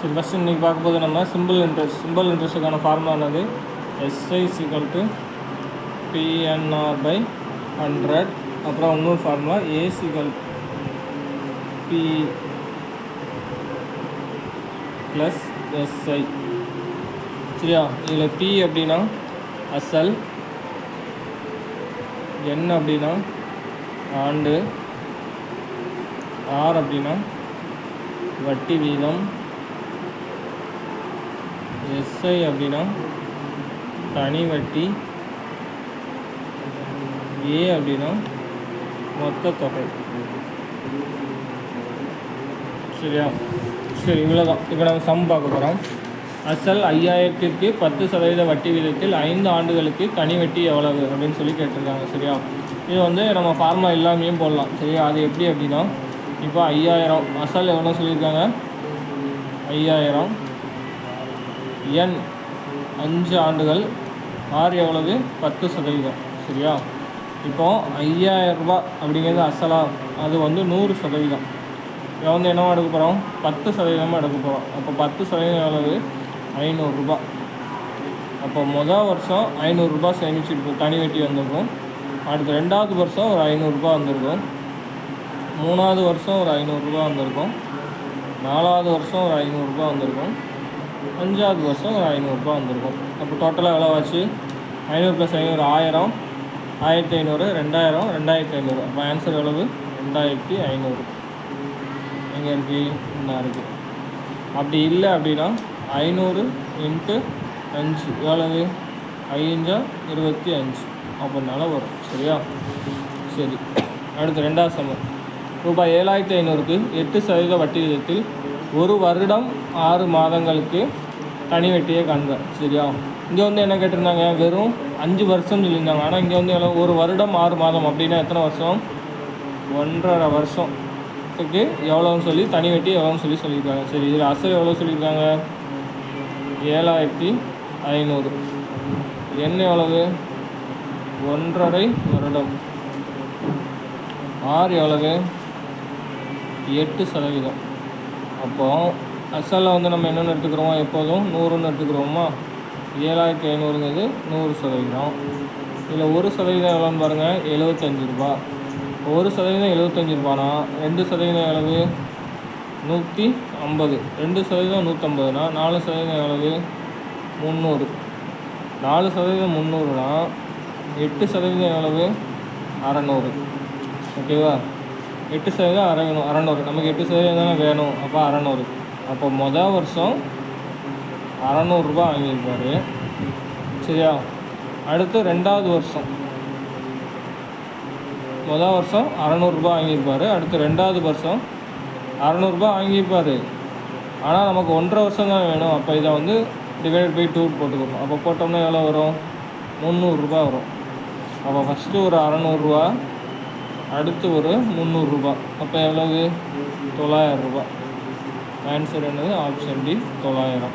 சரி, ஃபஸ்ட்டு இன்றைக்கி பார்க்கும்போது நம்ம சிம்பிள் இன்ட்ரெஸ்ட்டுக்கான ஃபார்முலா என்னது? SI = PNR/100. அப்புறம் இன்னொரு ஃபார்முலா A = P + SI. சரியா? இதில் P அப்படின்னா அசல், N அப்படின்னா ஆண்டு, R அப்படின்னா வட்டி வீதம், SI அப்படின்னா தனி வட்டி, A அப்படின்னா மொத்த தொகை. சரியா? சரி, இவ்வளோதான். இப்போ நம்ம சம் பார்க்க போகிறோம். அசல் 5000க்கு 10% வட்டி வீதத்தில் 5 ஆண்டுகளுக்கு தனி வட்டி எவ்வளவு அப்படின்னு சொல்லி கேட்டிருக்காங்க. சரியா? இது வந்து நம்ம ஃபார்முலா எல்லாமே போடலாம். சரியா? அது எப்படி அப்படின்னா, இப்போ 5000 அசல் எவ்வளோ சொல்லியிருக்காங்க? 5000. N 5 ஆண்டுகள், R எவ்வளவு? 10%. சரியா? இப்போது 5000 ரூபா அப்படிங்கிறது அசலா, அது வந்து 100%. இதை வந்து என்னவா எடுக்க போகிறோம்? 10% எடுக்க போகிறோம். அப்போ 10% எவ்வளவு? 500 ரூபா. அப்போ மொதல் வருஷம் 500 ரூபா சேமிச்சுருப்போம், தனி வட்டி வந்திருக்கும். அடுத்து 2வது வருஷம் ஒரு 500 ரூபா வந்திருக்கும். 3வது வருஷம் ஒரு 500 ரூபா வந்திருக்கும். 4வது வருஷம் ஒரு 500 ரூபா வந்திருக்கும். 5வது வருஷம் ஒரு 500 ரூபா வந்திருக்கும். அப்போ டோட்டலாக எவ்வளோ ஆச்சு? 500 + 500 1000, 1500, 2000, 2500. அப்போ ஆன்சர் எவ்வளவு? 2500. எங்கே இருக்குது? இன்னும் இருக்குது. அப்படி இல்லை அப்படின்னா 500 × 5 எவ்வளவு? 5 × 25 அப்படின்னால வரும். சரியா? சரி, அடுத்து 2வது சமம். ரூபாய் 7500க்கு 8% வட்டி விகிதத்தில் 1 வருடம் 6 மாதங்களுக்கு தனி வட்டியை காண்க. சரியா? இங்கே வந்து என்ன கேட்டிருந்தாங்க? வெறும் 5 வருஷம் சொல்லியிருந்தாங்க. ஆனால் இங்கே வந்து எவ்வளோ? 1 வருடம் 6 மாதம் அப்படின்னா எத்தனை வருஷம்? 1.5 வருஷத்துக்கு எவ்வளோன்னு சொல்லி தனி வட்டி எவ்வளோன்னு சொல்லியிருக்காங்க. சரி, இதில் அசல் எவ்வளோ சொல்லியிருக்காங்க? 7500. N எவ்வளவு? 1.5 வருடம். R எவ்வளவு? 8%. அப்போது அசலில் வந்து நம்ம என்னென்னு எடுத்துக்கிறோமோ, எப்போதும் 100ன்னு எடுத்துக்கிறோமா? 7500ங்கிறது 100%. இதில் 1% எவ்வளோன்னு பாருங்கள், 75 ரூபா. 1% 75 ரூபானா 2% எவ்வளவு? 150. 2% 150னா 4% எவ்வளவு? 300. 4% 300னா 8% எவ்வளவு? 600. ஓகேவா? 8% 600. நமக்கு 8% தானே வேணும். அப்போ 600. அப்போ மொதல் வருஷம் 600 ரூபா வாங்கியிருப்பார். சரியா? அடுத்து 2வது வருஷம், மொதல் வருஷம் 600 ரூபா வாங்கியிருப்பார். அடுத்து 2வது வருஷம் 600 ரூபா வாங்கியிருப்பார். ஆனால் நமக்கு 1.5 வருஷம் தான் வேணும். அப்போ இதை வந்து /2 போட்டுக்கணும். அப்போ போட்டோம்னா எவ்வளோ வரும்? 300 ரூபா வரும். அப்போ ஃபஸ்ட்டு ஒரு 600 ரூபா, அடுத்து ஒரு 300 ரூபா. அப்போ எவ்வளவு? 900 ரூபா. ஆன்சர் என்னது? Option D, 900.